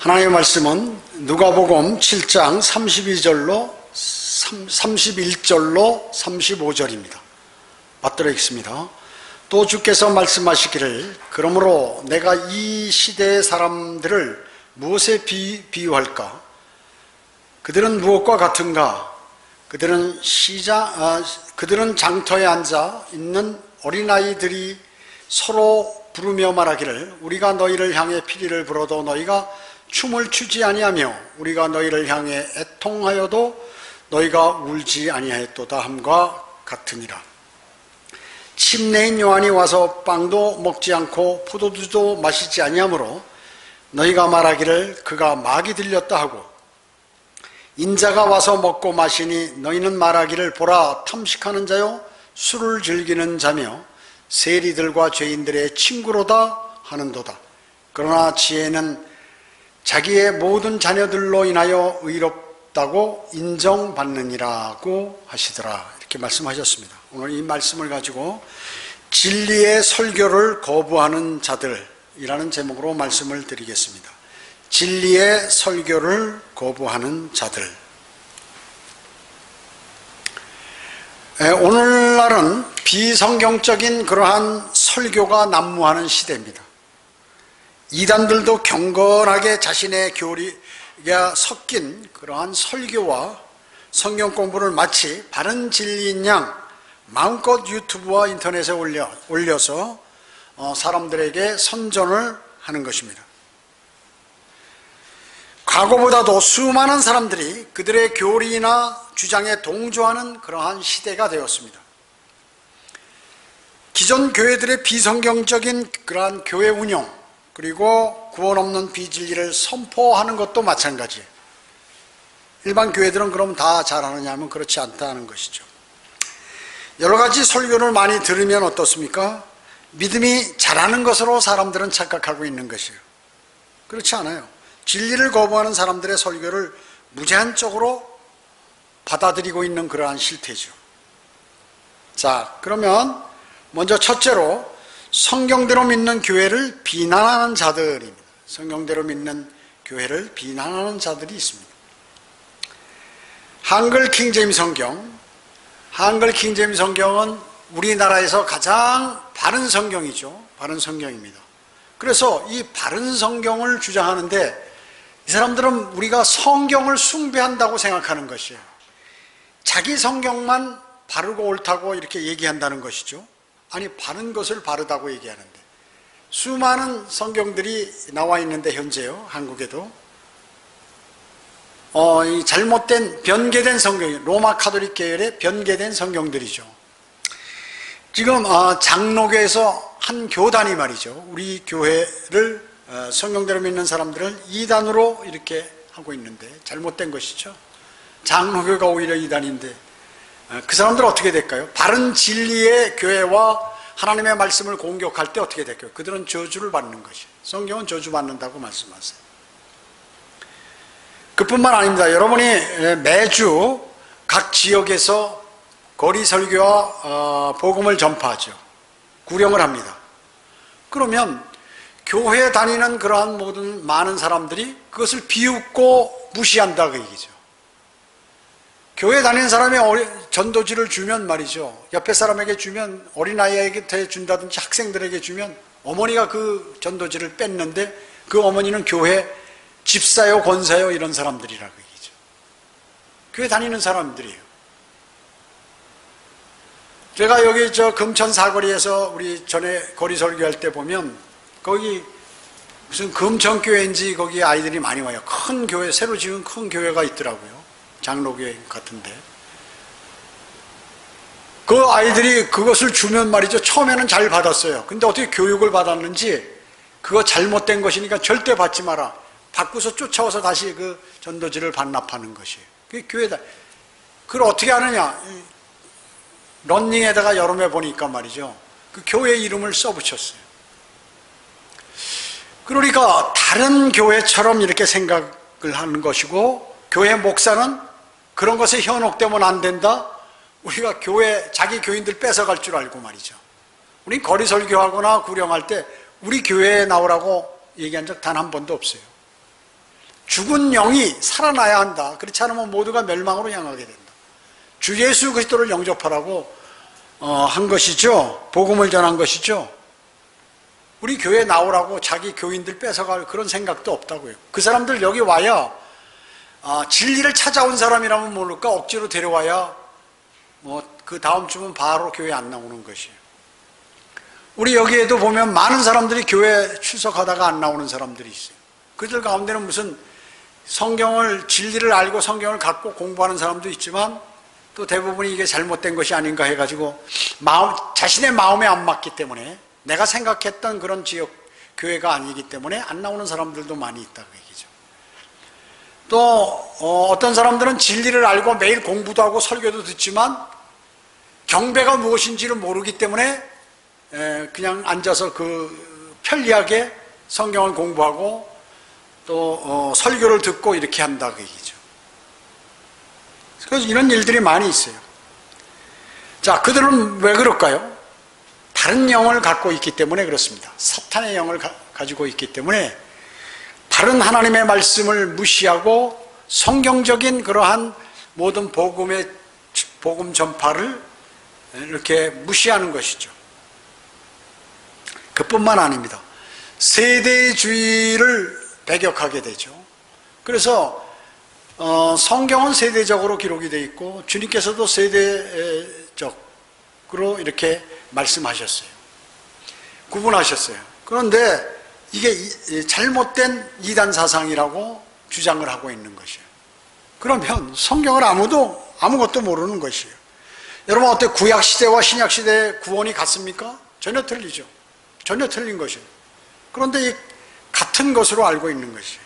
하나님의 말씀은 누가복음 7장 31절로 35절입니다. 맞들어 읽습니다. 또 주께서 말씀하시기를 그러므로 내가 이 시대의 사람들을 무엇에 비유할까? 그들은 무엇과 같은가? 그들은 장터에 앉아 있는 어린아이들이 서로 부르며 말하기를 우리가 너희를 향해 피리를 불어도 너희가 춤을 추지 아니하며 우리가 너희를 향해 애통하여도 너희가 울지 아니하였도다 함과 같으니라. 침례인 요한이 와서 빵도 먹지 않고 포도주도 마시지 아니하므로 너희가 말하기를 그가 마귀 들렸다 하고 인자가 와서 먹고 마시니 너희는 말하기를 보라 탐식하는 자요 술을 즐기는 자며 세리들과 죄인들의 친구로다 하는도다. 그러나 지혜는 자기의 모든 자녀들로 인하여 의롭다고 인정받느니라고 하시더라. 이렇게 말씀하셨습니다. 오늘 이 말씀을 가지고 진리의 설교를 거부하는 자들이라는 제목으로 말씀을 드리겠습니다. 진리의 설교를 거부하는 자들. 오늘날은 비성경적인 그러한 설교가 난무하는 시대입니다. 이단들도 경건하게 자신의 교리가 섞인 그러한 설교와 성경 공부를 마치 바른 진리인 양 마음껏 유튜브와 인터넷에 올려서 사람들에게 선전을 하는 것입니다. 과거보다도 수많은 사람들이 그들의 교리나 주장에 동조하는 그러한 시대가 되었습니다. 기존 교회들의 비성경적인 그러한 교회 운영 그리고 구원 없는 비진리를 선포하는 것도 마찬가지예요. 일반 교회들은 그럼 다 잘하느냐 하면 그렇지 않다는 것이죠. 여러 가지 설교를 많이 들으면 어떻습니까? 믿음이 잘하는 것으로 사람들은 착각하고 있는 것이에요. 그렇지 않아요. 진리를 거부하는 사람들의 설교를 무제한적으로 받아들이고 있는 그러한 실태죠. 자, 그러면 먼저 첫째로 성경대로 믿는 교회를 비난하는 자들입니다. 성경대로 믿는 교회를 비난하는 자들이 있습니다. 한글 킹제임스 성경, 한글 킹제임스 성경은 우리나라에서 가장 바른 성경이죠. 바른 성경입니다. 그래서 이 바른 성경을 주장하는데 이 사람들은 우리가 성경을 숭배한다고 생각하는 것이에요. 자기 성경만 바르고 옳다고 이렇게 얘기한다는 것이죠. 아니, 바른 것을 바르다고 얘기하는데 수많은 성경들이 나와 있는데 현재요, 한국에도 이 잘못된 변개된 성경, 로마 카톨릭 계열의 변개된 성경들이죠. 지금 장로교에서 한 교단이 말이죠, 우리 교회를 성경대로 믿는 사람들을 이단으로 이렇게 하고 있는데 잘못된 것이죠. 장로교가 오히려 이단인데 그 사람들은 어떻게 될까요? 바른 진리의 교회와 하나님의 말씀을 공격할 때 어떻게 될까요? 그들은 저주를 받는 것이에요. 성경은 저주받는다고 말씀하세요. 그뿐만 아닙니다. 여러분이 매주 각 지역에서 거리 설교와 복음을 전파하죠. 구령을 합니다. 그러면 교회 다니는 그러한 모든 많은 사람들이 그것을 비웃고 무시한다 그 얘기죠. 교회 다니는 사람이 전도지를 주면 말이죠, 옆에 사람에게 주면, 어린아이에게 준다든지 학생들에게 주면 어머니가 그 전도지를 뺐는데 그 어머니는 교회 집사요 권사요 이런 사람들이라고 얘기죠. 교회 다니는 사람들이에요. 제가 여기 금천 사거리에서 우리 전에 거리 설교할 때 보면 거기 무슨 금천교회인지 거기 아이들이 많이 와요. 큰 교회, 새로 지은 큰 교회가 있더라고요. 장로교회 같은데 그 아이들이 그것을 주면 말이죠, 처음에는 잘 받았어요. 근데 어떻게 교육을 받았는지 그거 잘못된 것이니까 절대 받지 마라, 받고서 쫓아와서 다시 그 전도지를 반납하는 것이에요. 그게 교회다. 그걸 어떻게 하느냐, 런닝에다가 여름에 보니까 말이죠, 그 교회 이름을 써붙였어요. 그러니까 다른 교회처럼 이렇게 생각을 하는 것이고, 교회 목사는 그런 것에 현혹되면 안 된다. 우리가 교회, 자기 교인들 뺏어갈 줄 알고 말이죠. 우리 거리 설교하거나 구령할 때 우리 교회에 나오라고 얘기한 적 단 한 번도 없어요. 죽은 영이 살아나야 한다. 그렇지 않으면 모두가 멸망으로 향하게 된다. 주 예수 그리스도를 영접하라고 한 것이죠. 복음을 전한 것이죠. 우리 교회 나오라고 자기 교인들 뺏어갈 그런 생각도 없다고요. 그 사람들 여기 와야 진리를 찾아온 사람이라면 모를까 억지로 데려와야 그 다음 주면 바로 교회 안 나오는 것이에요. 우리 여기에도 보면 많은 사람들이 교회 출석하다가 안 나오는 사람들이 있어요. 그들 가운데는 무슨 성경을 진리를 알고 성경을 갖고 공부하는 사람도 있지만 또 대부분이 이게 잘못된 것이 아닌가 해가지고 자신의 마음에 안 맞기 때문에 내가 생각했던 그런 지역 교회가 아니기 때문에 안 나오는 사람들도 많이 있다고 얘기죠. 또 어떤 사람들은 진리를 알고 매일 공부도 하고 설교도 듣지만 경배가 무엇인지를 모르기 때문에 그냥 앉아서 편리하게 성경을 공부하고 또 설교를 듣고 이렇게 한다고 얘기죠. 그래서 이런 일들이 많이 있어요. 자, 그들은 왜 그럴까요? 다른 영을 갖고 있기 때문에 그렇습니다. 사탄의 영을 가지고 있기 때문에 다른 하나님의 말씀을 무시하고 성경적인 그러한 모든 복음 전파를 이렇게 무시하는 것이죠. 그뿐만 아닙니다. 세대주의를 배격하게 되죠. 그래서 성경은 세대적으로 기록이 되어 있고 주님께서도 세대적으로 이렇게 말씀하셨어요. 구분하셨어요. 그런데 이게 잘못된 이단 사상이라고 주장을 하고 있는 것이에요. 그러면 성경을 아무것도 모르는 것이에요. 여러분 어때? 구약시대와 신약시대의 구원이 같습니까? 전혀 틀리죠. 전혀 틀린 것이에요. 그런데 이 같은 것으로 알고 있는 것이에요.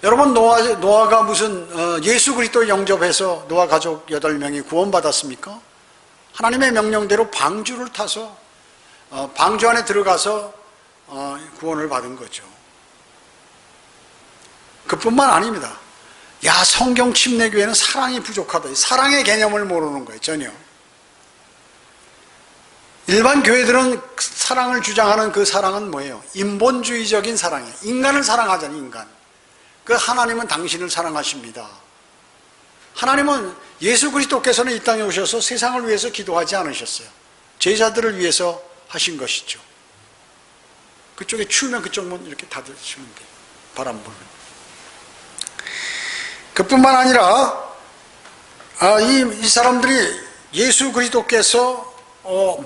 여러분 노아가 무슨 예수 그리스도를 영접해서 노아 가족 8명이 구원받았습니까? 하나님의 명령대로 방주를 타서 방주 안에 들어가서 구원을 받은 거죠. 그뿐만 아닙니다. 야, 성경 침례교회는 사랑이 부족하다. 사랑의 개념을 모르는 거예요. 전혀. 일반 교회들은 사랑을 주장하는 그 사랑은 뭐예요? 인본주의적인 사랑이에요. 인간을 사랑하잖아요. 인간. 그 하나님은 당신을 사랑하십니다. 하나님은 예수 그리스도께서는 이 땅에 오셔서 세상을 위해서 기도하지 않으셨어요. 제자들을 위해서 하신 것이죠. 그쪽에 추우면 그쪽 문 이렇게 닫으시면 돼요. 바람 불면. 그뿐만 아니라 이 사람들이 예수 그리스도께서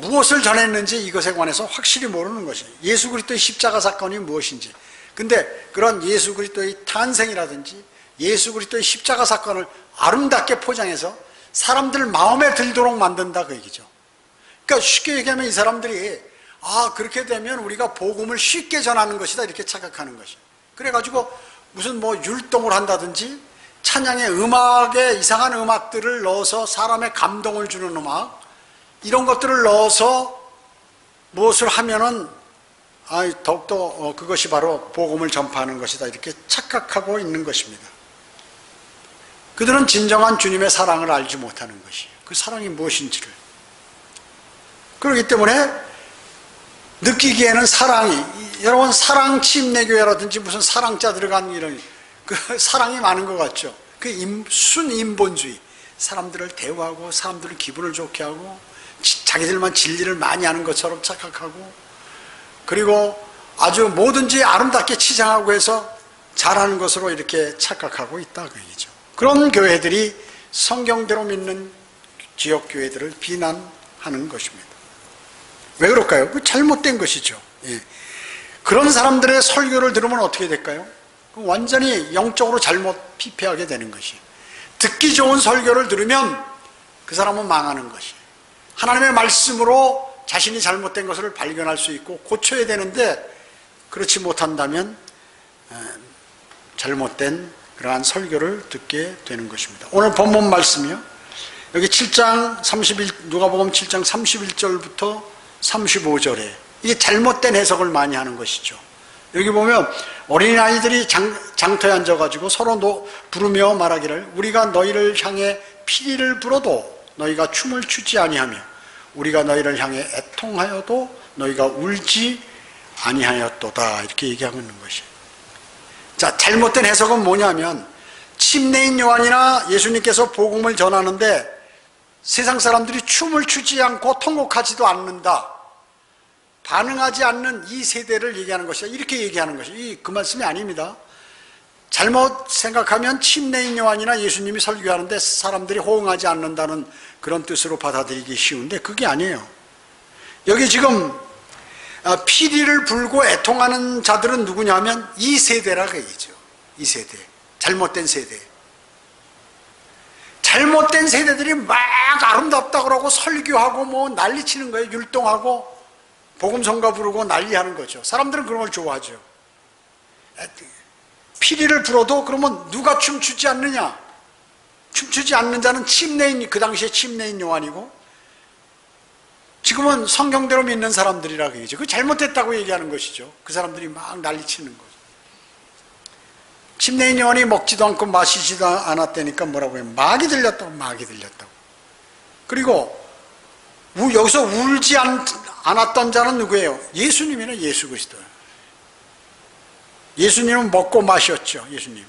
무엇을 전했는지 이것에 관해서 확실히 모르는 것이에요. 예수 그리스도의 십자가 사건이 무엇인지. 근데 그런 예수 그리스도의 탄생이라든지 예수 그리스도의 십자가 사건을 아름답게 포장해서 사람들 마음에 들도록 만든다 그 얘기죠. 그러니까 쉽게 얘기하면 이 사람들이 그렇게 되면 우리가 복음을 쉽게 전하는 것이다 이렇게 착각하는 것이에요. 그래가지고 무슨 율동을 한다든지 찬양의 음악에 이상한 음악들을 넣어서 사람의 감동을 주는 음악 이런 것들을 넣어서 무엇을 하면은 더욱더 그것이 바로 복음을 전파하는 것이다 이렇게 착각하고 있는 것입니다. 그들은 진정한 주님의 사랑을 알지 못하는 것이에요. 그 사랑이 무엇인지를. 그렇기 때문에 느끼기에는 여러분 사랑 침례교회라든지 무슨 사랑자 들어간 이런 그 사랑이 많은 것 같죠. 그 순인본주의, 사람들을 대우하고 사람들을 기분을 좋게 하고 자기들만 진리를 많이 하는 것처럼 착각하고 그리고 아주 뭐든지 아름답게 치장하고 해서 잘하는 것으로 이렇게 착각하고 있다 그 얘기죠. 그런 교회들이 성경대로 믿는 지역 교회들을 비난하는 것입니다. 왜 그럴까요? 그 잘못된 것이죠. 예. 그런 사람들의 설교를 들으면 어떻게 될까요? 완전히 영적으로 잘못 피폐하게 되는 것이에요. 듣기 좋은 설교를 들으면 그 사람은 망하는 것이에요. 하나님의 말씀으로 자신이 잘못된 것을 발견할 수 있고 고쳐야 되는데 그렇지 못한다면 잘못된 그러한 설교를 듣게 되는 것입니다. 오늘 본문 말씀이요. 여기 7장 31, 누가복음 7장 31절부터 35절에 이게 잘못된 해석을 많이 하는 것이죠. 여기 보면 어린아이들이 장터에 앉아가지고 서로 부르며 말하기를 우리가 너희를 향해 피리를 불어도 너희가 춤을 추지 아니하며 우리가 너희를 향해 애통하여도 너희가 울지 아니하였도다 이렇게 얘기하고 있는 것이에요. 자, 잘못된 해석은 뭐냐면 침례인 요한이나 예수님께서 복음을 전하는데 세상 사람들이 춤을 추지 않고 통곡하지도 않는다, 반응하지 않는 이 세대를 얘기하는 것이다, 이렇게 얘기하는 것이 그 말씀이 아닙니다. 잘못 생각하면 침례인 요한이나 예수님이 설교하는데 사람들이 호응하지 않는다는 그런 뜻으로 받아들이기 쉬운데 그게 아니에요. 여기 지금 피리를 불고 애통하는 자들은 누구냐면 이 세대라고 얘기죠. 이 세대, 잘못된 세대. 잘못된 세대들이 막 아름답다 그러고 설교하고 뭐 난리치는 거예요. 율동하고 복음성가 부르고 난리하는 거죠. 사람들은 그런 걸 좋아하죠. 피리를 불어도 그러면 누가 춤추지 않느냐? 춤추지 않는 자는 침례인, 그 당시에 침례인 요한이고 지금은 성경대로 믿는 사람들이라고 얘기죠. 그 잘못됐다고 얘기하는 것이죠. 그 사람들이 막 난리치는 거죠. 침례인 요한이 먹지도 않고 마시지도 않았다니까 뭐라고 해요? 막이 들렸다고, 막이 들렸다고. 그리고 여기서 울지 않았던 자는 누구예요? 예수님이네, 예수 그리스도. 예수님은 먹고 마셨죠, 예수님.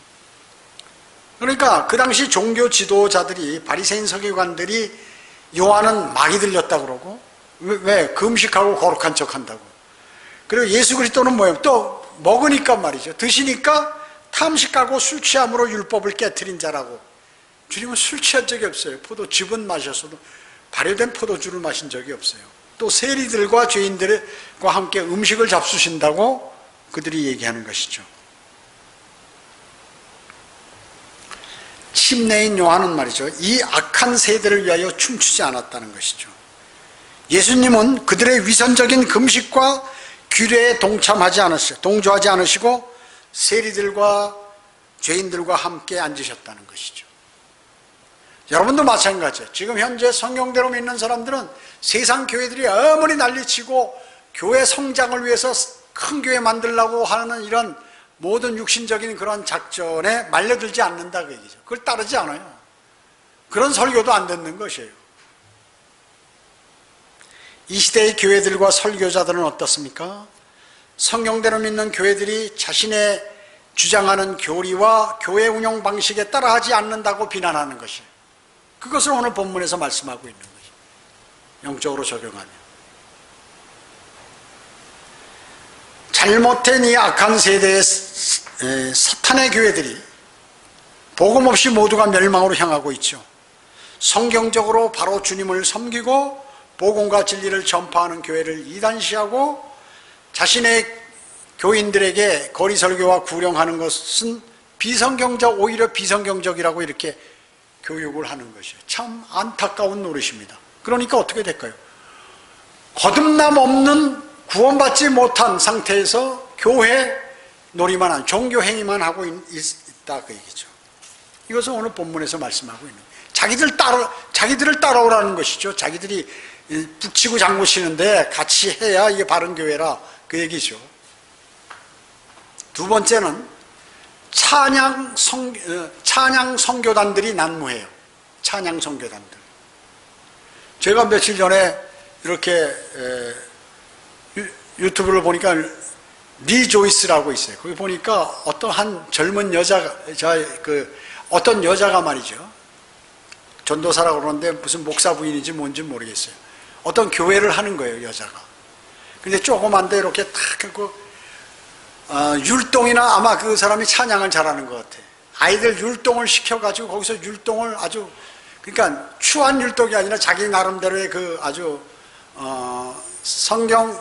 그러니까 그 당시 종교 지도자들이, 바리새인 서기관들이 요한은 막이 들렸다고 그러고, 왜? 금식하고 거룩한 척 한다고. 그리고 예수 그리스도는 뭐예요? 또 먹으니까 말이죠. 드시니까 탐식하고 술 취함으로 율법을 깨트린 자라고. 주님은 술 취한 적이 없어요. 즙은 마셨어도 발효된 포도주를 마신 적이 없어요. 또 세리들과 죄인들과 함께 음식을 잡수신다고 그들이 얘기하는 것이죠. 침례인 요한은 말이죠, 이 악한 세대를 위하여 춤추지 않았다는 것이죠. 예수님은 그들의 위선적인 금식과 규례에 동조하지 않으시고 세리들과 죄인들과 함께 앉으셨다는 것이죠. 여러분도 마찬가지예요. 지금 현재 성경대로 믿는 사람들은 세상 교회들이 아무리 난리치고 교회 성장을 위해서 큰 교회 만들려고 하는 이런 모든 육신적인 그런 작전에 말려들지 않는다 그 얘기죠. 그걸 따르지 않아요. 그런 설교도 안 듣는 것이에요. 이 시대의 교회들과 설교자들은 어떻습니까? 성경대로 믿는 교회들이 자신의 주장하는 교리와 교회 운영 방식에 따라하지 않는다고 비난하는 것이에요. 그것을 오늘 본문에서 말씀하고 있는 것이에요. 영적으로 적용하면. 잘못된 이 악한 세대의 사탄의 교회들이 복음 없이 모두가 멸망으로 향하고 있죠. 성경적으로 바로 주님을 섬기고 복음과 진리를 전파하는 교회를 이단시하고 자신의 교인들에게 거리 설교와 구령하는 것은 비성경적, 오히려 비성경적이라고 이렇게 교육을 하는 것이에요. 참 안타까운 노릇입니다. 그러니까 어떻게 될까요? 거듭남 없는 구원받지 못한 상태에서 교회 놀이만 한, 종교 행위만 하고 있다 그 얘기죠. 이것은 오늘 본문에서 말씀하고 있는 거예요. 자기들을 따라오라는 것이죠. 자기들이 북치고 장구치는데 같이 해야 이게 바른 교회라 그 얘기죠. 두 번째는 찬양 선교단들이 난무해요. 찬양 선교단들. 제가 며칠 전에 이렇게 유튜브를 보니까 리 조이스라고 있어요. 거기 보니까 어떤 한 젊은 어떤 여자가 말이죠. 전도사라고 그러는데 무슨 목사 부인인지 뭔지 모르겠어요. 어떤 교회를 하는 거예요, 여자가. 근데 조그만데 이렇게 탁 하고 율동이나 아마 그 사람이 찬양을 잘하는 것 같아. 아이들 율동을 시켜가지고 거기서 율동을 아주, 그러니까 추한 율동이 아니라 자기 나름대로의 그 아주 성경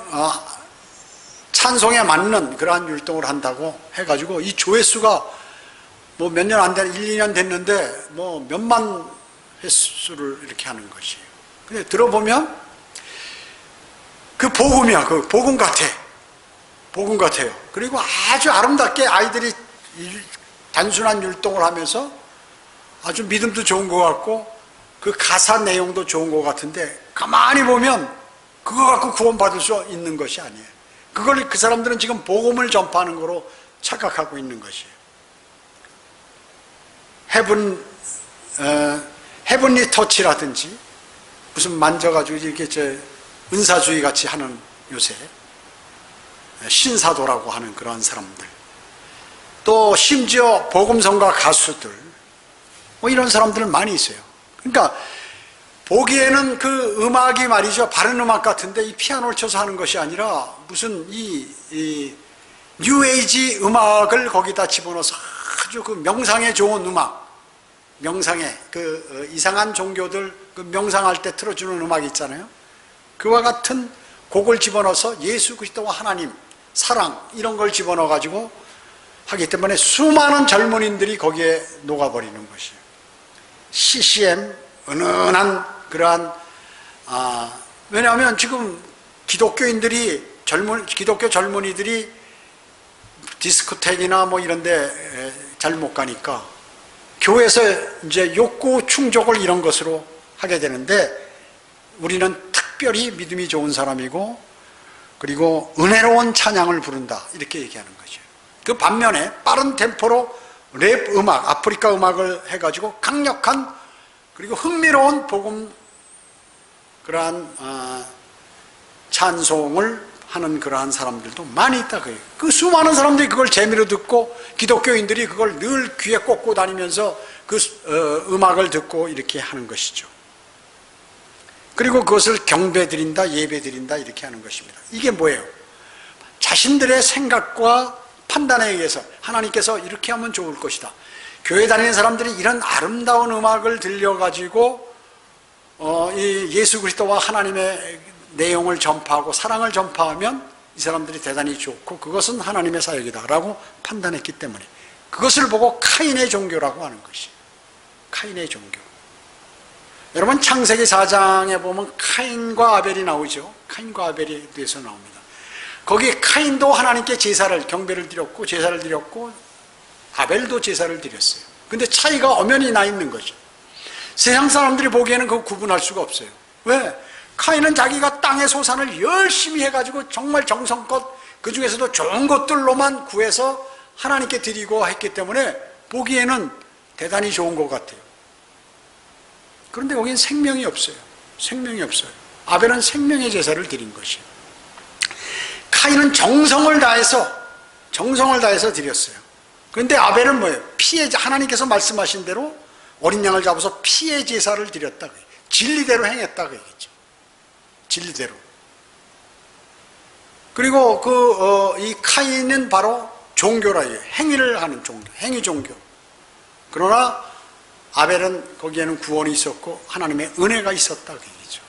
찬송에 맞는 그러한 율동을 한다고 해가지고 이 조회수가 뭐 몇 년 안 된, 1, 2년 됐는데 뭐 몇만 횟수를 이렇게 하는 것이에요. 근데 들어보면 그 복음이야. 그 복음 같아. 복음 같아요. 그리고 아주 아름답게 아이들이 단순한 율동을 하면서 아주 믿음도 좋은 것 같고 그 가사 내용도 좋은 것 같은데 가만히 보면 그거 갖고 구원받을 수 있는 것이 아니에요. 그걸 그 사람들은 지금 복음을 전파하는 거로 착각하고 있는 것이에요. 헤븐리 터치라든지 무슨 만져가지고 이렇게 은사주의 같이 하는 요새 신사도라고 하는 그런 사람들, 또 심지어 복음성가 가수들, 뭐 이런 사람들은 많이 있어요. 그러니까 보기에는 그 음악이 말이죠, 바른 음악 같은데 이 피아노를 쳐서 하는 것이 아니라 무슨 이 뉴에이지 음악을 거기다 집어넣어서 아주 그 명상에 좋은 음악, 명상에 그 이상한 종교들 그 명상할 때 틀어주는 음악 있잖아요. 그와 같은 곡을 집어넣어서 예수 그리스도와 하나님, 사랑 이런 걸 집어넣어 가지고 하기 때문에 수많은 젊은이들이 거기에 녹아버리는 것이에요. CCM 은은한 그러한 왜냐하면 지금 기독교인들이 기독교 젊은이들이 디스코텍이나 뭐 이런데 잘 못 가니까 교회에서 이제 욕구 충족을 이런 것으로 하게 되는데, 우리는 특별히 믿음이 좋은 사람이고 그리고 은혜로운 찬양을 부른다 이렇게 얘기하는 거죠. 그 반면에 빠른 템포로 랩 음악, 아프리카 음악을 해가지고 강력한 그리고 흥미로운 복음 그러한 찬송을 하는 그러한 사람들도 많이 있다 그래요. 그 수많은 사람들이 그걸 재미로 듣고 기독교인들이 그걸 늘 귀에 꽂고 다니면서 그 음악을 듣고 이렇게 하는 것이죠. 그리고 그것을 경배드린다, 예배드린다 이렇게 하는 것입니다. 이게 뭐예요? 자신들의 생각과 판단에 의해서 하나님께서 이렇게 하면 좋을 것이다. 교회 다니는 사람들이 이런 아름다운 음악을 들려가지고 이 예수 그리스도와 하나님의 내용을 전파하고 사랑을 전파하면 이 사람들이 대단히 좋고 그것은 하나님의 사역이다라고 판단했기 때문에 그것을 보고 카인의 종교라고 하는 것이에요. 카인의 종교. 여러분 창세기 4장에 보면 카인과 아벨이 나오죠. 카인과 아벨에 대해서 나옵니다. 거기 카인도 하나님께 제사를, 경배를 드렸고 제사를 드렸고 아벨도 제사를 드렸어요. 근데 차이가 엄연히 나 있는 거죠. 세상 사람들이 보기에는 그거 구분할 수가 없어요. 왜? 카인은 자기가 땅의 소산을 열심히 해가지고 정말 정성껏 그 중에서도 좋은 것들로만 구해서 하나님께 드리고 했기 때문에 보기에는 대단히 좋은 것 같아요. 그런데 거기는 생명이 없어요. 생명이 없어요. 아벨은 생명의 제사를 드린 것이에요. 카인은 정성을 다해서 드렸어요. 그런데 아벨은 뭐예요? 하나님께서 말씀하신 대로 어린 양을 잡아서 피의 제사를 드렸다. 진리대로 했다. 그 얘기죠. 진리대로. 그리고 이 카인은 바로 종교라 해요. 행위를 하는 종교, 행위 종교. 그러나 아벨은 거기에는 구원이 있었고 하나님의 은혜가 있었다 그 얘기죠.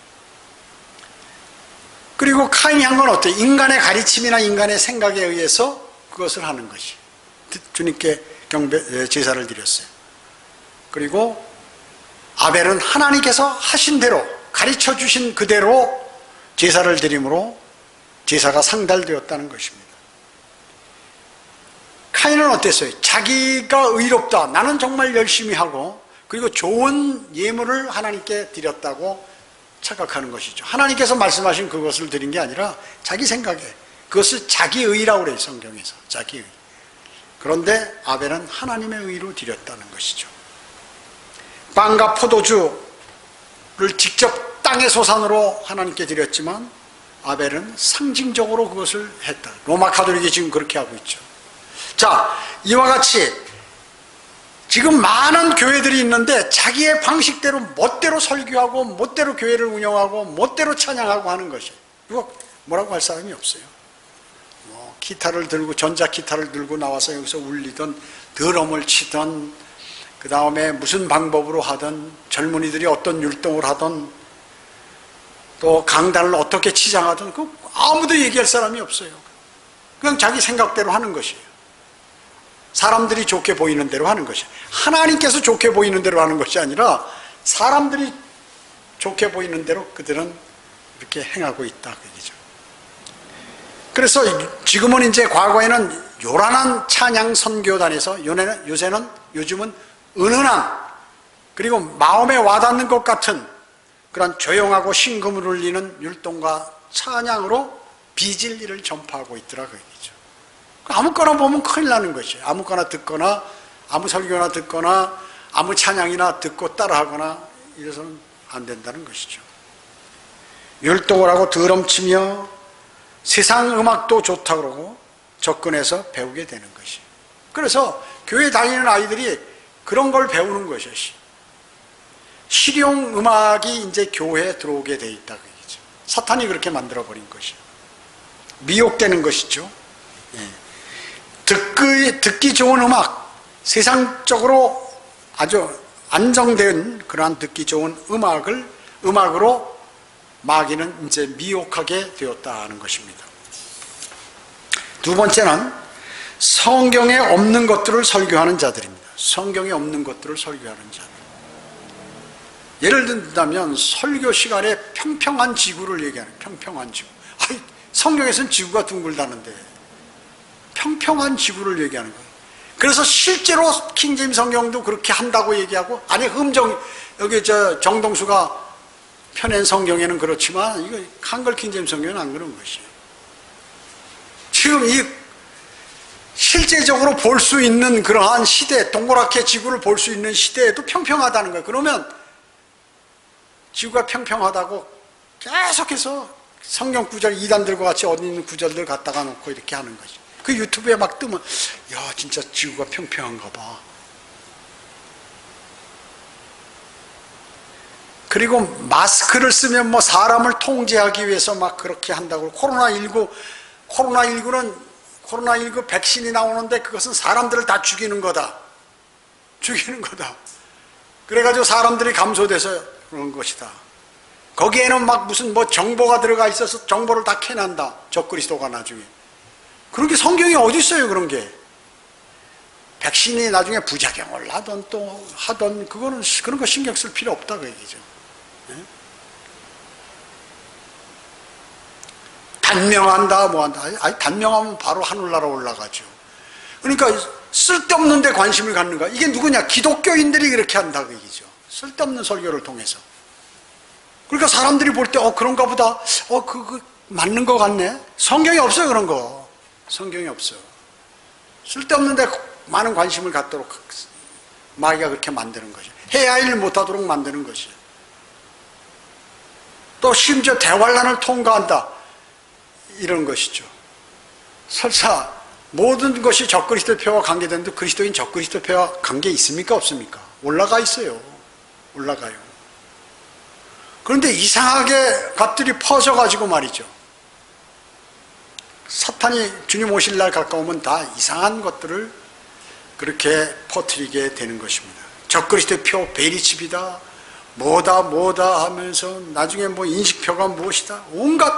그리고 카인이 한 건 어때요? 인간의 가르침이나 인간의 생각에 의해서 그것을 하는 것이. 주님께 제사를 드렸어요. 그리고 아벨은 하나님께서 하신 대로 가르쳐 주신 그대로 제사를 드림으로 제사가 상달되었다는 것입니다. 카인은 어땠어요? 자기가 의롭다, 나는 정말 열심히 하고 그리고 좋은 예물을 하나님께 드렸다고 착각하는 것이죠. 하나님께서 말씀하신 그것을 드린 게 아니라 자기 생각에, 그것을 자기의라고 그래요. 성경에서 자기의. 그런데 아벨은 하나님의 의로 드렸다는 것이죠. 빵과 포도주를 직접 땅의 소산으로 하나님께 드렸지만 아벨은 상징적으로 그것을 했다. 로마 가톨릭이 지금 그렇게 하고 있죠. 자, 이와 같이 지금 많은 교회들이 있는데 자기의 방식대로 멋대로 설교하고 멋대로 교회를 운영하고 멋대로 찬양하고 하는 것이, 이거 뭐라고 할 사람이 없어요. 뭐 기타를 들고, 전자 기타를 들고 나와서 여기서 울리던, 드럼을 치던, 그 다음에 무슨 방법으로 하던, 젊은이들이 어떤 율동을 하던, 또 강단을 어떻게 치장하던, 그 아무도 얘기할 사람이 없어요. 그냥 자기 생각대로 하는 것이에요. 사람들이 좋게 보이는 대로 하는 것이에요. 하나님께서 좋게 보이는 대로 하는 것이 아니라 사람들이 좋게 보이는 대로 그들은 이렇게 행하고 있다 그 얘기죠. 그래서 지금은 이제, 과거에는 요란한 찬양 선교단에서, 요즘은 은은한, 그리고 마음에 와닿는 것 같은 그런 조용하고 신금을 울리는 율동과 찬양으로 비진리를 전파하고 있더라 그 얘기죠. 아무거나 보면 큰일 나는 것이에요. 아무거나 듣거나, 아무 설교나 듣거나, 아무 찬양이나 듣고 따라하거나 이래서는 안 된다는 것이죠. 율동을 하고 드럼 치며 세상 음악도 좋다고 그러고 접근해서 배우게 되는 것이에요. 그래서 교회 다니는 아이들이 그런 걸 배우는 것이에요. 실용 음악이 이제 교회에 들어오게 돼 있다. 그얘기죠. 사탄이 그렇게 만들어버린 것이에요. 미혹되는 것이죠. 듣기 좋은 음악, 세상적으로 아주 안정된 그러한 듣기 좋은 음악으로 마귀는 이제 미혹하게 되었다는 것입니다. 두 번째는 성경에 없는 것들을 설교하는 자들입니다. 성경에 없는 것들을 설교하는 자들. 예를 든다면 설교 시간에 평평한 지구를 얘기하는, 평평한 지구. 성경에서는 지구가 둥글다는데 평평한 지구를 얘기하는 거예요. 그래서 실제로 킹제임 성경도 그렇게 한다고 얘기하고, 아니 여기 정동수가 펴낸 성경에는 그렇지만 이거 한글 킹제임 성경은 안 그런 것이에요. 지금 이 실제적으로 볼 수 있는 그러한 시대, 동그랗게 지구를 볼 수 있는 시대에도 평평하다는 거예요. 그러면 지구가 평평하다고 계속해서 성경 구절, 이단들과 같이 어디 있는 구절들 갖다가 놓고 이렇게 하는 거지. 그 유튜브에 막 뜨면, 야, 진짜 지구가 평평한가 봐. 그리고 마스크를 쓰면 뭐 사람을 통제하기 위해서 막 그렇게 한다고. 코로나19 백신이 나오는데 그것은 사람들을 다 죽이는 거다. 그래가지고 사람들이 감소돼서 그런 것이다. 거기에는 막 무슨 뭐 정보가 들어가 있어서 정보를 다 캐낸다. 적그리스도가 나중에. 그런 게 성경에 어디 있어요, 그런 게. 백신이 나중에 부작용을 하던 그런 거 신경 쓸 필요 없다, 그 얘기죠. 단명한다, 뭐 한다. 아니, 단명하면 바로 하늘나라 올라가죠. 그러니까 쓸데없는 데 관심을 갖는 거야. 이게 누구냐? 기독교인들이 그렇게 한다, 그 얘기죠. 쓸데없는 설교를 통해서. 그러니까 사람들이 볼 때, 그런가 보다. 그거 맞는 것 같네. 성경에 없어요, 그런 거. 성경에 없어요. 쓸데없는 데 많은 관심을 갖도록 마귀가 그렇게 만드는 거죠. 해야 할 일 못하도록 만드는 것이에요. 또 심지어 대환란을 통과한다. 이런 것이죠. 설사 모든 것이 적그리스도의 표와 관계되는데 그리스도인 적그리스도의 표와 관계 있습니까? 없습니까? 올라가 있어요. 올라가요. 그런데 이상하게 것들이 퍼져가지고 말이죠. 사탄이 주님 오실 날 가까우면 다 이상한 것들을 그렇게 퍼뜨리게 되는 것입니다. 적그리스도의 표 베리칩이다, 뭐다 하면서 나중에 뭐 인식표가 무엇이다, 온갖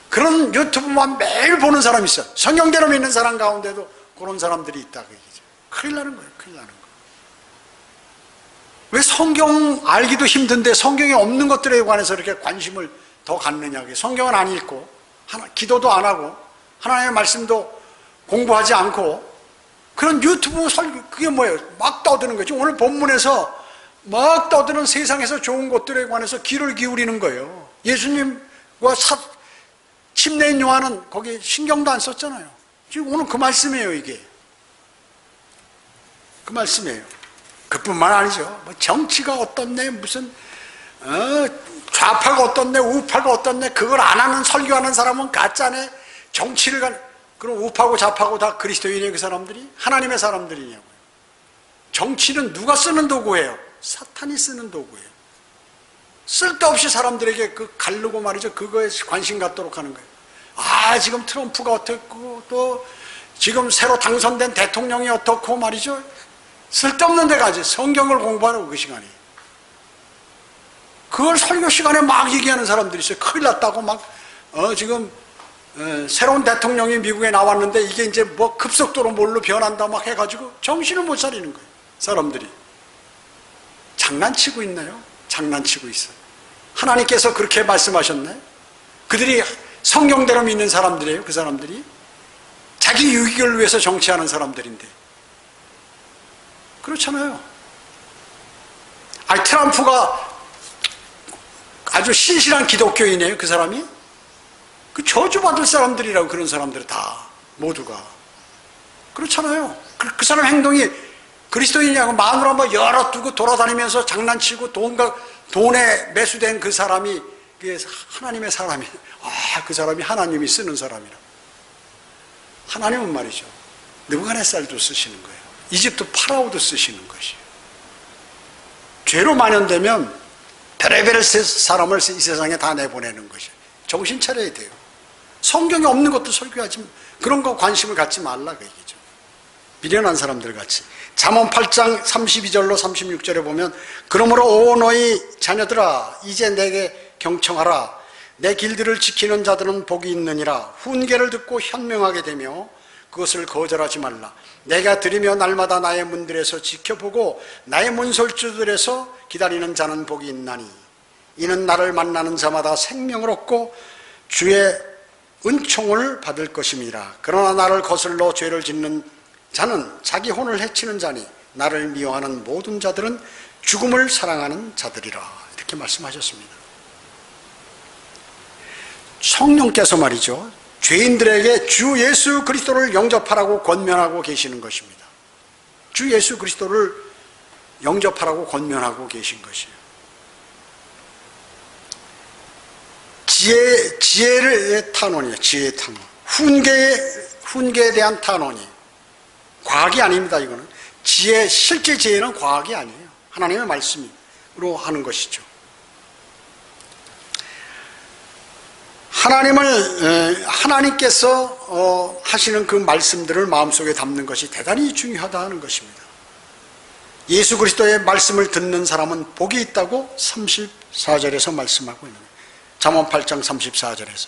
그런 유튜브만 매일 보는 사람이 있어요. 성경대로 믿는 사람 가운데도 그런 사람들이 있다, 그 얘기죠. 큰일 나는 거예요. 큰일 나는 거예요. 왜 성경 알기도 힘든데 성경에 없는 것들에 관해서 이렇게 관심을 더 갖느냐. 성경은 안 읽고 기도도 안 하고 하나님의 말씀도 공부하지 않고 그런 유튜브 설교, 그게 뭐예요? 막 떠드는 거죠. 오늘 본문에서 막 떠드는 세상에서 좋은 것들에 관해서 귀를 기울이는 거예요. 예수님과 침례인 요한은 거기 신경도 안 썼잖아요. 지금 오늘 그 말씀이에요, 이게. 그 말씀이에요. 그뿐만 아니죠. 뭐 정치가 어떻네, 무슨 좌파가 어떻네, 우파가 어떻네, 그걸 안 하는 설교하는 사람은 가짜네. 그럼 우파고 좌파고 다 그리스도인이에요, 그 사람들이? 하나님의 사람들이냐고요. 정치는 누가 쓰는 도구예요? 사탄이 쓰는 도구예요. 쓸데없이 사람들에게 가르고 말이죠. 그거에 관심 갖도록 하는 거예요. 지금 트럼프가 어떻고, 또 지금 새로 당선된 대통령이 어떻고 말이죠. 쓸데없는 데 가지. 성경을 공부하라고, 그 시간에. 그걸 설교 시간에 막 얘기하는 사람들이 있어요. 큰일 났다고 지금 새로운 대통령이 미국에 나왔는데 이게 이제 뭐 급속도로 뭘로 변한다 막 해가지고 정신을 못 차리는 거예요. 사람들이. 장난치고 있나요? 장난치고 있어요. 하나님께서 그렇게 말씀하셨네? 그들이 성경대로 믿는 사람들이에요, 그 사람들이. 자기 유익을 위해서 정치하는 사람들인데. 그렇잖아요. 트럼프가 아주 신실한 기독교인이에요, 그 사람이? 그 저주받을 사람들이라고, 그런 사람들 다, 모두가. 그렇잖아요. 그 사람 행동이 그리스도인이냐고 마누라 뭐 열어두고 돌아다니면서 장난치고 돈에 매수된 그 사람이 하나님의 사람이, 그 사람이 하나님이 쓰는 사람이라. 하나님은 말이죠. 느부갓네살도 쓰시는 거예요. 이집트 파라오도 쓰시는 것이에요. 죄로 만연되면 별의별 사람을 이 세상에 다 내보내는 것이에요. 정신 차려야 돼요. 성경에 없는 것도 설교하지, 그런 거 관심을 갖지 말라 그 얘기죠. 미련한 사람들 같이. 잠언 8장 32절로 36절에 보면, 그러므로 오 너희 자녀들아 이제 내게 경청하라. 내 길들을 지키는 자들은 복이 있느니라. 훈계를 듣고 현명하게 되며 그것을 거절하지 말라. 내가 들으며 날마다 나의 문들에서 지켜보고 나의 문설주들에서 기다리는 자는 복이 있나니 이는 나를 만나는 자마다 생명을 얻고 주의 은총을 받을 것임이라. 그러나 나를 거슬러 죄를 짓는 자는 자기 혼을 해치는 자니 나를 미워하는 모든 자들은 죽음을 사랑하는 자들이라. 이렇게 말씀하셨습니다. 성령께서 말이죠, 죄인들에게 주 예수 그리스도를 영접하라고 권면하고 계시는 것입니다. 주 예수 그리스도를 영접하라고 권면하고 계신 것이에요. 지혜의 탄원이에요. 지혜의 탄원. 훈계에 대한 탄원이에요. 과학이 아닙니다. 이거는 실제 지혜는 과학이 아니에요. 하나님의 말씀으로 하는 것이죠. 하나님께서 하시는 그 말씀들을 마음속에 담는 것이 대단히 중요하다는 것입니다. 예수 그리스도의 말씀을 듣는 사람은 복이 있다고 34절에서 말씀하고 있는 거예요. 잠언 8장 34절에서.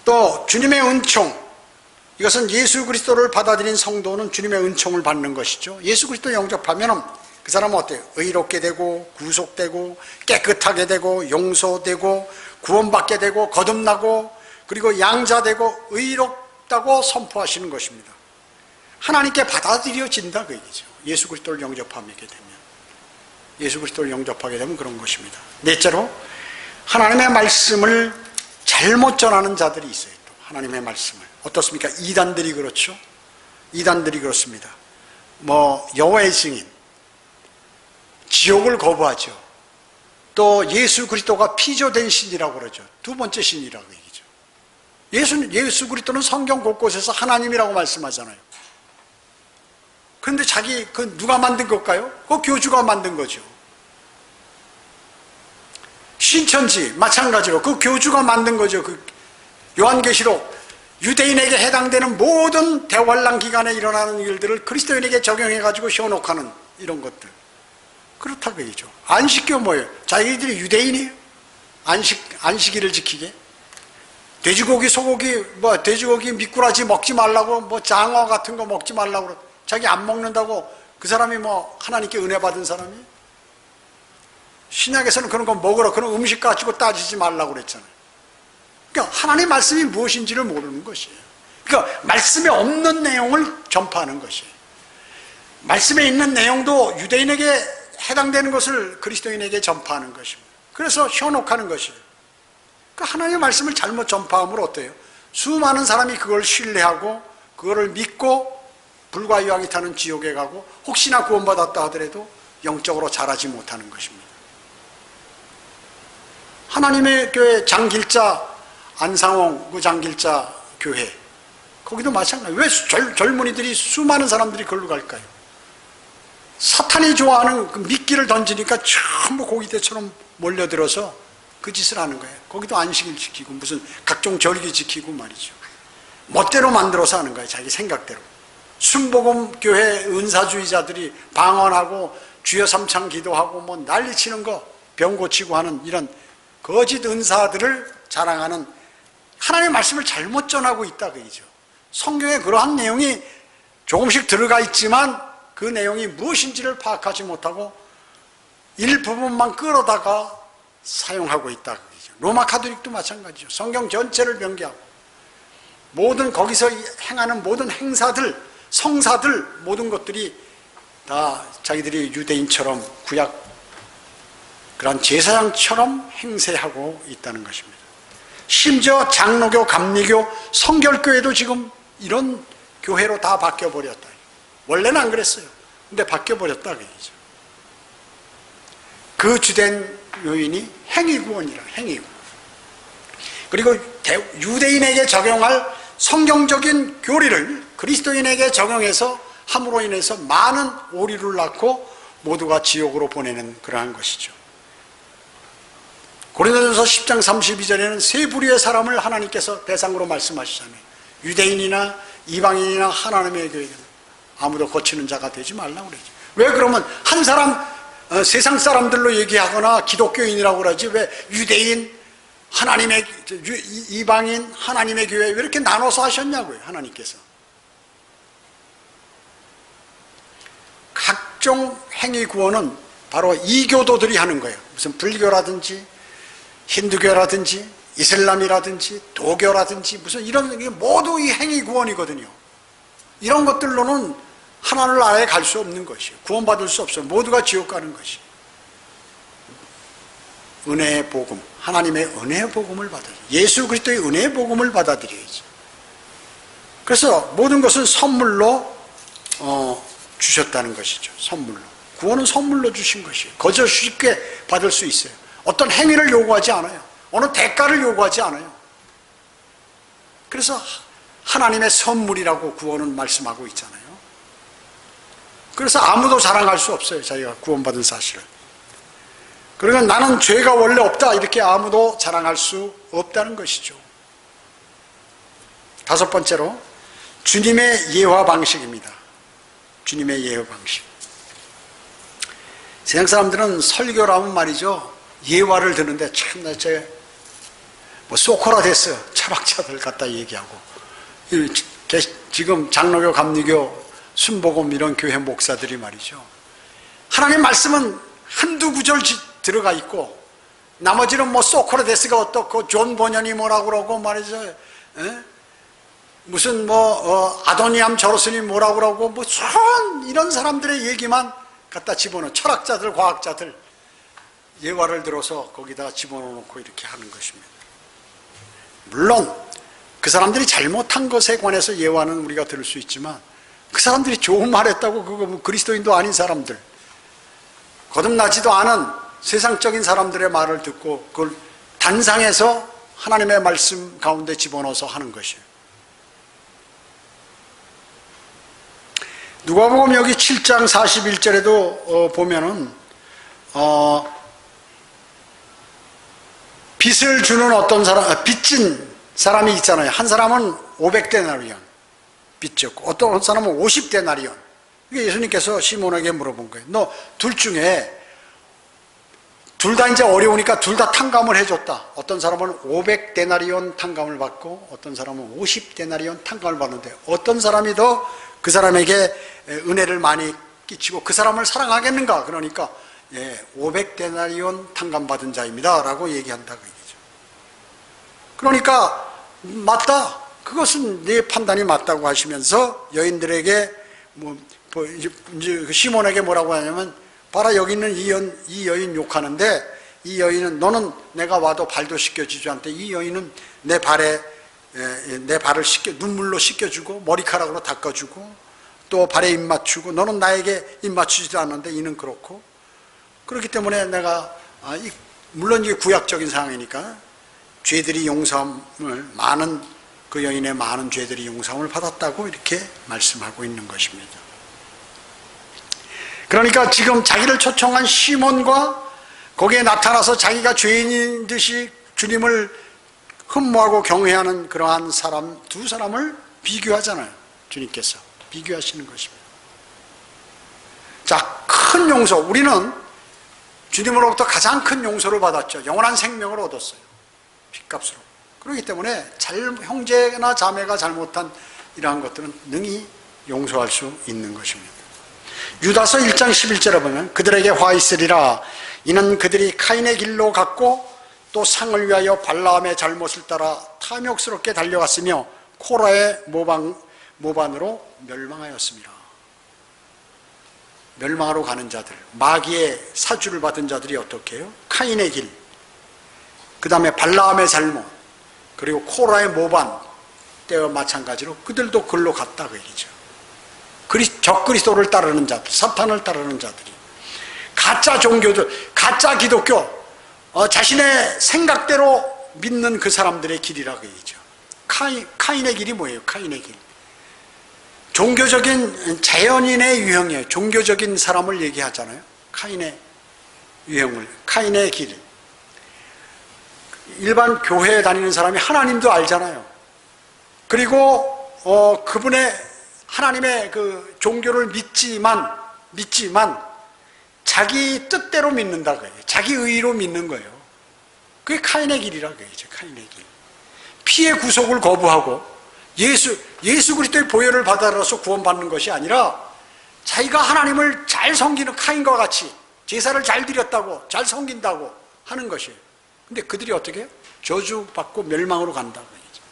또 주님의 은총, 이것은 예수 그리스도를 받아들인 성도는 주님의 은총을 받는 것이죠. 예수 그리스도 영접하면 그 사람은 어때요? 의롭게 되고 구속되고 깨끗하게 되고 용서되고 구원받게 되고 거듭나고 그리고 양자되고 의롭다고 선포하시는 것입니다. 하나님께 받아들여진다 그 얘기죠. 예수 그리스도를 영접하게 되면. 예수 그리스도를 영접하게 되면 그런 것입니다. 넷째로, 하나님의 말씀을 잘못 전하는 자들이 있어요. 또 하나님의 말씀을. 어떻습니까? 이단들이 그렇죠. 이단들이 그렇습니다. 여호와의 증인, 지옥을 거부하죠. 또 예수 그리스도가 피조된 신이라고 그러죠. 두 번째 신이라고 얘기죠. 예수 그리스도는 성경 곳곳에서 하나님이라고 말씀하잖아요. 그런데 누가 만든 걸까요? 그 교주가 만든 거죠. 신천지 마찬가지로 그 교주가 만든 거죠. 그 요한계시록, 유대인에게 해당되는 모든 대환란 기간에 일어나는 일들을 그리스도인에게 적용해가지고 현혹하는 이런 것들. 그렇다고 얘기죠. 안식교 뭐예요? 자기들이 유대인이에요? 안식일을 지키게? 돼지고기, 소고기, 돼지고기 미꾸라지 먹지 말라고, 장어 같은 거 먹지 말라고, 자기 안 먹는다고 그 사람이 하나님께 은혜 받은 사람이? 신약에서는 그런 거 먹으라, 그런 음식 가지고 따지지 말라고 그랬잖아요. 그러니까 하나님의 말씀이 무엇인지를 모르는 것이에요. 그러니까 말씀에 없는 내용을 전파하는 것이에요. 말씀에 있는 내용도 유대인에게 해당되는 것을 그리스도인에게 전파하는 것입니다. 그래서 현혹하는 것이에요. 그러니까 하나님의 말씀을 잘못 전파함으로 어때요? 수많은 사람이 그걸 신뢰하고 그거를 믿고 불과 유황이 타는 지옥에 가고 혹시나 구원받았다 하더라도 영적으로 자라지 못하는 것입니다. 하나님의 교회 장길자, 안상홍 그 장길자 교회, 거기도 마찬가지예요. 왜 젊은이들이, 수많은 사람들이 거기로 갈까요? 사탄이 좋아하는 그 미끼를 던지니까 전부 고기대처럼 몰려들어서 그 짓을 하는 거예요. 거기도 안식일 지키고 무슨 각종 절기 지키고 말이죠. 멋대로 만들어서 하는 거예요. 자기 생각대로. 순복음교회 은사주의자들이 방언하고 주여 삼창 기도하고 난리치는 거, 병 고치고 하는 이런 거짓 은사들을 자랑하는, 하나님의 말씀을 잘못 전하고 있다 그 얘기죠. 성경에 그러한 내용이 조금씩 들어가 있지만 그 내용이 무엇인지를 파악하지 못하고 일부분만 끌어다가 사용하고 있다 그 얘기죠. 로마 가톨릭도 마찬가지죠. 성경 전체를 변개하고 모든 거기서 행하는 모든 행사들, 성사들, 모든 것들이 다 자기들이 유대인처럼 구약 그런 제사장처럼 행세하고 있다는 것입니다. 심지어 장로교, 감리교, 성결교회도 지금 이런 교회로 다 바뀌어버렸다. 원래는 안 그랬어요. 근데 바뀌어버렸다 그 얘기죠. 그 주된 요인이 행위구원이라, 행위구원. 그리고 유대인에게 적용할 성경적인 교리를 그리스도인에게 적용해서 함으로 인해서 많은 오류를 낳고 모두가 지옥으로 보내는 그러한 것이죠. 고린도전서 10장 32절에는 세 부류의 사람을 하나님께서 대상으로 말씀하시잖아요. 유대인이나 이방인이나 하나님의 교회는 아무도 거치는 자가 되지 말라고 그러죠. 왜 그러면 한 사람 세상 사람들로 얘기하거나 기독교인이라고 그러지 왜 유대인, 하나님의 이방인, 하나님의 교회 왜 이렇게 나눠서 하셨냐고요. 하나님께서 각종 행위 구원은 바로 이교도들이 하는 거예요. 무슨 불교라든지 힌두교라든지 이슬람이라든지 도교라든지 무슨 이런 게 모두 이 행위 구원이거든요. 이런 것들로는 하나님 나라에 갈 수 없는 것이에요. 구원받을 수 없어요. 모두가 지옥 가는 것이에요. 은혜의 복음, 하나님의 은혜의 복음을 받아요. 예수 그리스도의 은혜의 복음을 받아들여야지. 그래서 모든 것은 선물로 주셨다는 것이죠. 선물로. 구원은 선물로 주신 것이에요. 거저 쉽게 받을 수 있어요. 어떤 행위를 요구하지 않아요. 어느 대가를 요구하지 않아요. 그래서 하나님의 선물이라고 구원은 말씀하고 있잖아요. 그래서 아무도 자랑할 수 없어요. 자기가 구원받은 사실을. 그러니까 나는 죄가 원래 없다 이렇게 아무도 자랑할 수 없다는 것이죠. 다섯 번째로 주님의 예화 방식입니다. 주님의 예화 방식. 세상 사람들은 설교라면 말이죠. 예화를 듣는데 참나 뭐 소크라테스 철학자들 갖다 얘기하고 지금 장로교, 감리교, 순복음 이런 교회 목사들이 말이죠. 하나님 말씀은 한두 구절 들어가 있고 나머지는 뭐 소크라테스가 어떻고 존 버년이 뭐라고 그러고 말이죠. 무슨 아도니암 저로스니 뭐라고 그러고 뭐 이런 사람들의 얘기만 갖다 집어넣어. 철학자들, 과학자들 예화를 들어서 거기다 집어넣고 이렇게 하는 것입니다. 물론 그 사람들이 잘못한 것에 관해서 예화는 우리가 들을 수 있지만 그 사람들이 좋은 말 했다고 그거 뭐 그리스도인도 아닌 사람들, 거듭나지도 않은 세상적인 사람들의 말을 듣고 그걸 단상해서 하나님의 말씀 가운데 집어넣어서 하는 것이에요. 누가복음 여기 7장 41절에도 보면은 빚을 주는 어떤 사람, 빚진 사람이 있잖아요. 한 사람은 500데나리온 빚 졌고 어떤 사람은 50데나리온. 이게 예수님께서 시몬에게 물어본 거예요. 너 둘 중에 둘 다 이제 어려우니까 둘 다 탕감을 해줬다. 어떤 사람은 500데나리온 탕감을 받고 어떤 사람은 50데나리온 탕감을 받는데 어떤 사람이 더 그 사람에게 은혜를 많이 끼치고 그 사람을 사랑하겠는가? 그러니까 500데나리온 탕감받은 자입니다 라고 얘기한다고 얘기죠. 그러니까 맞다. 그것은 네 판단이 맞다고 하시면서 여인들에게 이제 시몬에게 뭐라고 하냐면 봐라 여기 있는 이 여인 욕하는데 이 여인은 너는 내가 와도 발도 씻겨주지 않대. 이 여인은 내 발을 눈물로 씻겨주고 머리카락으로 닦아주고 또 발에 입 맞추고 너는 나에게 입 맞추지도 않는데 이는 그렇고 그렇기 때문에 내가 물론 이게 구약적인 상황이니까 죄들이 용서함을 그 여인의 많은 죄들이 용서함을 받았다고 이렇게 말씀하고 있는 것입니다. 그러니까 지금 자기를 초청한 시몬과 거기에 나타나서 자기가 죄인인 듯이 주님을 흠모하고 경외하는 그러한 사람 두 사람을 비교하잖아요. 주님께서 비교하시는 것입니다. 자, 큰 용서. 우리는 주님으로부터 가장 큰 용서를 받았죠. 영원한 생명을 얻었어요. 핏값으로. 그렇기 때문에 형제나 자매가 잘못한 이러한 것들은 능히 용서할 수 있는 것입니다. 유다서 1장 11절에 보면 그들에게 화 있으리라. 이는 그들이 카인의 길로 갔고 또 상을 위하여 발라함의 잘못을 따라 탐욕스럽게 달려갔으며 코라의 모반으로 멸망하였습니다. 멸망하러 가는 자들, 마귀의 사주를 받은 자들이 어떻게 해요? 카인의 길, 그 다음에 발라함의 잘못, 그리고 코라의 모반 때와 마찬가지로 그들도 글로 갔다 그 얘기죠. 적그리스도를 따르는 자들, 사탄을 따르는 자들이 가짜 종교들, 가짜 기독교, 자신의 생각대로 믿는 그 사람들의 길이라고 얘기죠. 카인의 길이 뭐예요? 카인의 길. 종교적인 자연인의 유형이에요. 종교적인 사람을 얘기하잖아요. 카인의 유형을, 카인의 길. 일반 교회에 다니는 사람이 하나님도 알잖아요. 그리고 그분의 하나님의 그 종교를 믿지만 자기 뜻대로 믿는다 그예요. 자기 의로 믿는 거예요. 그게 카인의 길이라고 해야죠. 카인의 길. 피의 구속을 거부하고 예수 그리스도의 보혈을 받아서 구원받는 것이 아니라 자기가 하나님을 잘 섬기는 카인과 같이 제사를 잘 드렸다고 잘 섬긴다고 하는 것이에요. 근데 그들이 어떻게 해요? 저주받고 멸망으로 간다고 얘기죠.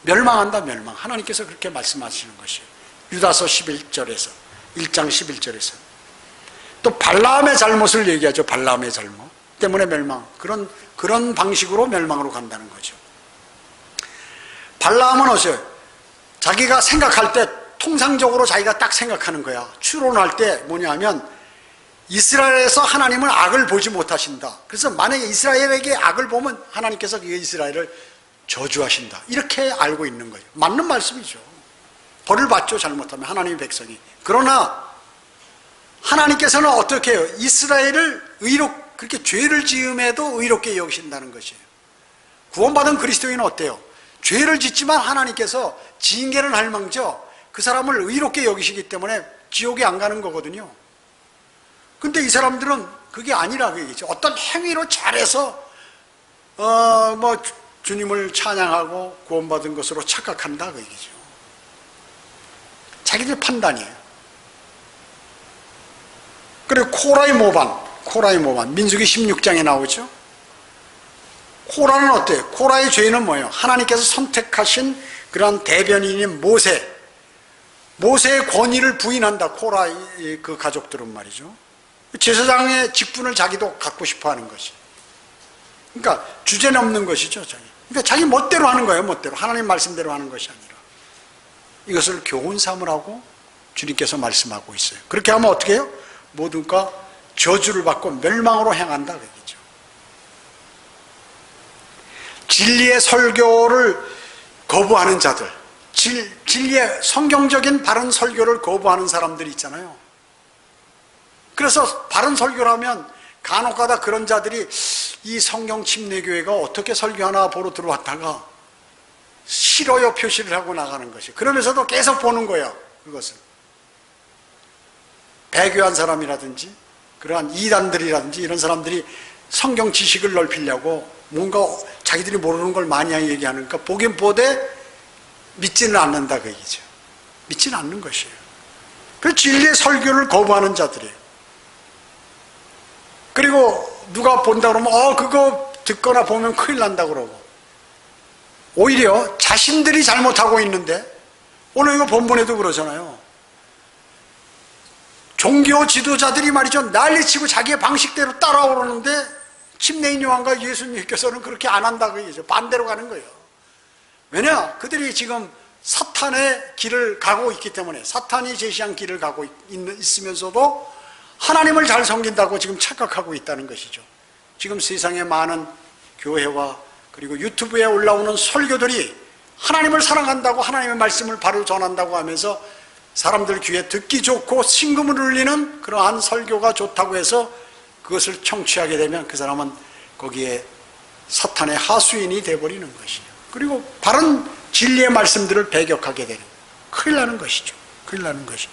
멸망한다, 멸망. 하나님께서 그렇게 말씀하시는 것이에요. 유다서 11절에서 1장 11절에서 또 발라함의 잘못을 얘기하죠. 발라함의 잘못 때문에 멸망. 그런 방식으로 멸망으로 간다는 거죠. 발라함은 어때요? 자기가 생각할 때 통상적으로 자기가 딱 생각하는 거야. 추론할 때 뭐냐면 이스라엘에서 하나님은 악을 보지 못하신다. 그래서 만약에 이스라엘에게 악을 보면 하나님께서 그 이스라엘을 저주하신다. 이렇게 알고 있는 거예요. 맞는 말씀이죠. 벌을 받죠. 잘못하면 하나님의 백성이. 그러나 하나님께서는 어떻게 해요? 이스라엘을 그렇게 죄를 지음에도 의롭게 여기신다는 것이에요. 구원받은 그리스도인은 어때요? 죄를 짓지만 하나님께서 징계는 할망정 그 사람을 의롭게 여기시기 때문에 지옥에 안 가는 거거든요. 근데 이 사람들은 그게 아니라고 얘기죠. 어떤 행위로 잘해서 주님을 찬양하고 구원받은 것으로 착각한다 그 얘기죠. 자기들 판단이에요. 그리고 코라의 모반 민수기 16장에 나오죠. 코라는 어때요? 코라의 죄는 뭐예요? 하나님께서 선택하신 그런 대변인인 모세의 권위를 부인한다. 코라의 그 가족들은 말이죠. 제사장의 직분을 자기도 갖고 싶어 하는 것이. 그러니까 주제는 없는 것이죠. 그러니까 자기 멋대로 하는 거예요. 멋대로. 하나님 말씀대로 하는 것이 아니라. 이것을 교훈 삼으라고 주님께서 말씀하고 있어요. 그렇게 하면 어떻게 해요? 모두가 저주를 받고 멸망으로 향한다. 그얘기죠. 진리의 설교를 거부하는 자들, 진리의 성경적인 바른 설교를 거부하는 사람들이 있잖아요. 그래서 바른 설교를 하면 간혹가다 그런 자들이 이 성경 침례교회가 어떻게 설교하나 보러 들어왔다가 싫어요 표시를 하고 나가는 것이. 그러면서도 계속 보는 거예요. 그것을 배교한 사람이라든지 그러한 이단들이라든지 이런 사람들이 성경 지식을 넓히려고 뭔가 자기들이 모르는 걸 많이 얘기하니까 보긴 보되 믿지는 않는다 그 얘기죠. 믿지는 않는 것이에요. 그 진리의 설교를 거부하는 자들이에요. 그리고 누가 본다 그러면 그거 듣거나 보면 큰일 난다 그러고 오히려 자신들이 잘못하고 있는데 오늘 이거 본문에도 그러잖아요. 종교 지도자들이 말이죠. 난리치고 자기의 방식대로 따라오르는데 침례인 요한과 예수님께서는 그렇게 안 한다고 얘기죠. 반대로 가는 거예요. 왜냐? 그들이 지금 사탄의 길을 가고 있기 때문에 사탄이 제시한 길을 가고 있으면서도 하나님을 잘 섬긴다고 지금 착각하고 있다는 것이죠. 지금 세상에 많은 교회와 그리고 유튜브에 올라오는 설교들이 하나님을 사랑한다고 하나님의 말씀을 바로 전한다고 하면서 사람들 귀에 듣기 좋고 심금을 울리는 그러한 설교가 좋다고 해서 그것을 청취하게 되면 그 사람은 거기에 사탄의 하수인이 되어버리는 것이죠. 그리고 바른 진리의 말씀들을 배격하게 되는 큰일 나는 것이죠. 큰일 나는 것이.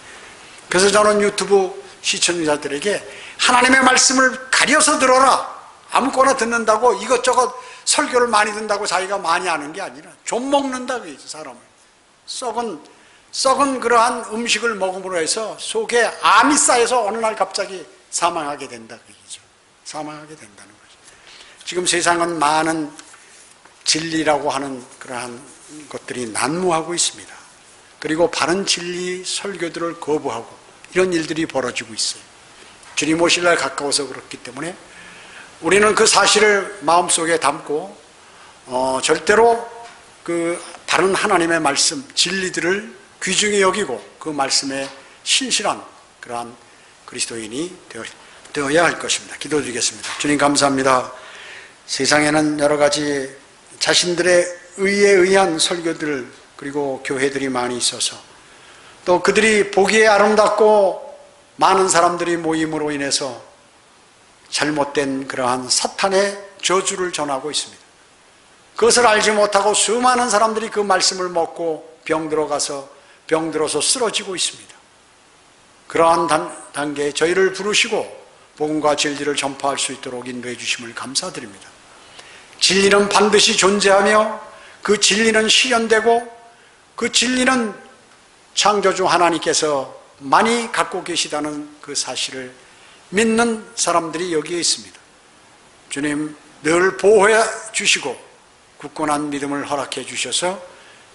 그래서 저는 유튜브 시청자들에게 하나님의 말씀을 가려서 들어라. 아무거나 듣는다고 이것저것 설교를 많이 듣는다고 자기가 많이 아는 게 아니라 좀 먹는다 그러죠. 사람을 썩은 그러한 음식을 먹음으로 해서 속에 암이 쌓여서 어느 날 갑자기 사망하게 된다 그 얘기죠. 사망하게 된다는 거죠. 지금 세상은 많은 진리라고 하는 그러한 것들이 난무하고 있습니다. 그리고 바른 진리 설교들을 거부하고 이런 일들이 벌어지고 있어요. 주님 오실 날 가까워서 그렇기 때문에 우리는 그 사실을 마음속에 담고 절대로 그 바른 하나님의 말씀, 진리들을 귀중히 여기고 그 말씀에 신실한 그러한 그리스도인이 되어야 할 것입니다. 기도드리겠습니다. 주님 감사합니다. 세상에는 여러 가지 자신들의 의에 의한 설교들 그리고 교회들이 많이 있어서 또 그들이 보기에 아름답고 많은 사람들이 모임으로 인해서 잘못된 그러한 사탄의 저주를 전하고 있습니다. 그것을 알지 못하고 수많은 사람들이 그 말씀을 먹고 병들어서 쓰러지고 있습니다. 그러한 단계에 저희를 부르시고 복음과 진리를 전파할 수 있도록 인도해 주심을 감사드립니다. 진리는 반드시 존재하며 그 진리는 실현되고 그 진리는 창조주 하나님께서 많이 갖고 계시다는 그 사실을 믿는 사람들이 여기에 있습니다. 주님 늘 보호해 주시고 굳건한 믿음을 허락해 주셔서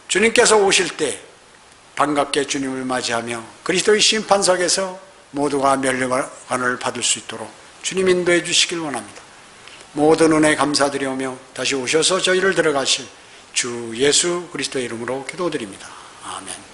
주님께서 오실 때 반갑게 주님을 맞이하며 그리스도의 심판석에서 모두가 멸류관을 받을 수 있도록 주님 인도해 주시길 원합니다. 모든 은혜 감사드리오며 다시 오셔서 저희를 들어가실 주 예수 그리스도의 이름으로 기도드립니다. 아멘.